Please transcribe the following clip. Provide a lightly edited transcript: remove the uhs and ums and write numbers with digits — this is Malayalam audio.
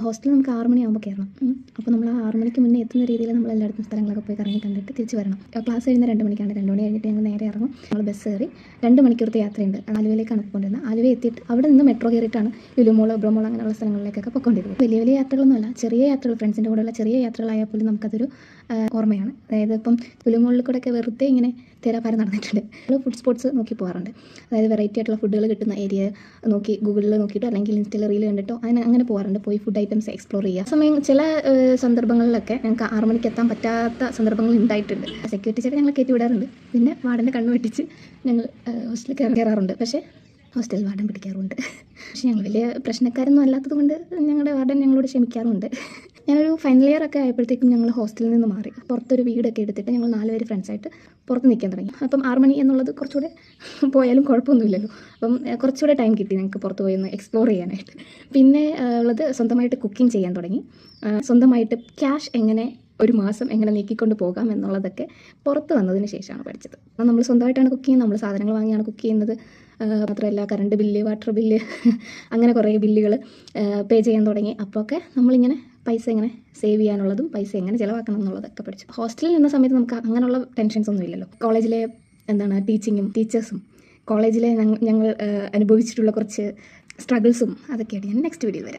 ഹോസ്റ്റലിൽ നമുക്ക് 6 മണിയാകുമ്പോൾ കയറണം. അപ്പോൾ നമ്മൾ ആ 6 മണിക്ക് മുന്നേ എത്തുന്ന രീതിയിൽ നമ്മൾ എല്ലായിടത്തും സ്ഥലങ്ങളൊക്കെ പോയി കറങ്ങി കണ്ടിട്ട് തിരിച്ച് വരണം. ക്ലാസ് കഴിയുന്ന 2 മണിക്കാണ്. 2 മണി കഴിഞ്ഞിട്ട് ഞങ്ങൾ നേരെ ഇറങ്ങും. നമ്മൾ ബസ് കയറി 2 മണിക്കൂറത്തെ യാത്രയുണ്ട്. ആലുവയിലേക്കാണ് പോയിക്കൊണ്ടിരുന്നത്. ആലുവ എത്തിയിട്ട് അവിടെ നിന്ന് മെട്രോ കയറിയിട്ടാണ് ലുലു മോൾ, ബ്രഹ്മോൾ അങ്ങനെയുള്ള സ്ഥലങ്ങളിലേക്കൊക്കെ പോയിക്കൊണ്ടിരുന്നത്. വലിയ വലിയ യാത്രകളൊന്നുമല്ല, ചെറിയ യാത്രകൾ, ഫ്രണ്ട്സിൻ്റെ കൂടെയുള്ള ചെറിയ യാത്രകളായാൽ പോലും നമുക്കതൊരു ഓർമ്മയാണ്. അതായത് ഇപ്പം ലുലു മോളിൽ കൂടെയൊക്കെ വെറുതെ ഇങ്ങനെ തേരാപ്പാരം നടന്നിട്ടുണ്ട്. നമ്മൾ ഫുഡ് സ്പോട്ട്സ് നോക്കി പോകാറുണ്ട്. അതായത് വെറൈറ്റി ആയിട്ടുള്ള ഫുഡുകൾ കിട്ടുന്ന ഏരിയ നോക്കി ഗൂഗിളിൽ നോക്കിയിട്ടോ അല്ലെങ്കിൽ ഇൻസ്റ്റയിൽ റീൽ കണ്ടിട്ടോ അങ്ങനെ പോകാറുണ്ട്. പോയി ഫുഡ് ഐറ്റംസ് എക്സ്പ്ലോർ ചെയ്യുക. സമയം ചില സന്ദർഭങ്ങളിലൊക്കെ ഞങ്ങൾക്ക് 6 മണിക്ക് എത്താൻ പറ്റാത്ത സന്ദർഭങ്ങൾ ഉണ്ടായിട്ടുണ്ട്. സെക്യൂരിറ്റി ചേട്ടൻ ഞങ്ങൾ കയറ്റി വിടാറുണ്ട്. പിന്നെ വാർഡൻ്റെ കണ്ണ് വെട്ടിച്ച് ഞങ്ങൾ ഹോസ്റ്റലിൽ കയറാറുണ്ട്. പക്ഷേ ഹോസ്റ്റലിൽ വാർഡൻ പിടിക്കാറുമുണ്ട്. പക്ഷേ ഞങ്ങൾ വലിയ പ്രശ്നക്കാരൊന്നും അല്ലാത്തത് കൊണ്ട് ഞങ്ങളുടെ വാർഡൻ ഞങ്ങളോട് ക്ഷമിക്കാറുമുണ്ട്. ഞാനൊരു ഫൈനൽ ഇയർ ഒക്കെ ആയപ്പോഴത്തേക്കും ഞങ്ങൾ ഹോസ്റ്റലിൽ നിന്ന് മാറി പുറത്തൊരു വീടൊക്കെ എടുത്തിട്ട് ഞങ്ങൾ 4 പേര് ഫ്രണ്ട്സായിട്ട് പുറത്ത് നിൽക്കാൻ തുടങ്ങി. അപ്പം 6 മണി എന്നുള്ളത് കുറച്ചുകൂടെ പോയാലും കുഴപ്പമൊന്നുമില്ലല്ലോ. അപ്പം കുറച്ചുകൂടെ ടൈം കിട്ടി ഞങ്ങൾക്ക് പുറത്ത് പോയി ഒന്ന് എക്സ്പ്ലോർ ചെയ്യാനായിട്ട്. പിന്നെ ഉള്ളത് സ്വന്തമായിട്ട് കുക്കിംഗ് ചെയ്യാൻ തുടങ്ങി. സ്വന്തമായിട്ട് ക്യാഷ് എങ്ങനെ ഒരു മാസം എങ്ങനെ നീക്കിക്കൊണ്ട് പോകാം എന്നുള്ളതൊക്കെ പുറത്ത് വന്നതിന് ശേഷമാണ് പഠിച്ചത്. നമ്മൾ സ്വന്തമായിട്ടാണ് കുക്ക് ചെയ്യുന്നത്, നമ്മൾ സാധനങ്ങൾ വാങ്ങിയാണ് കുക്ക് ചെയ്യുന്നത്. മാത്രമല്ല കറണ്ട് ബില്ല്, വാട്ടർ ബില്ല് അങ്ങനെ കുറേ ബില്ലുകൾ പേ ചെയ്യാൻ തുടങ്ങി. അപ്പോഴൊക്കെ നമ്മളിങ്ങനെ പൈസ എങ്ങനെ സേവ് ചെയ്യാനുള്ളതും പൈസ എങ്ങനെ ചിലവാക്കണം എന്നുള്ളതൊക്കെ പഠിച്ചു. ഹോസ്റ്റലിൽ നിന്ന സമയത്ത് നമുക്ക് അങ്ങനെയുള്ള ടെൻഷൻസ് ഒന്നും ഇല്ലല്ലോ. കോളേജിലെ ടീച്ചിങ്ങും ടീച്ചേഴ്സും കോളേജിലെ ഞങ്ങൾ അനുഭവിച്ചിട്ടുള്ള കുറച്ച് സ്ട്രഗിൾസും അതൊക്കെയായിട്ട് ഞാൻ നെക്സ്റ്റ് വീഡിയോയിൽ വരാം.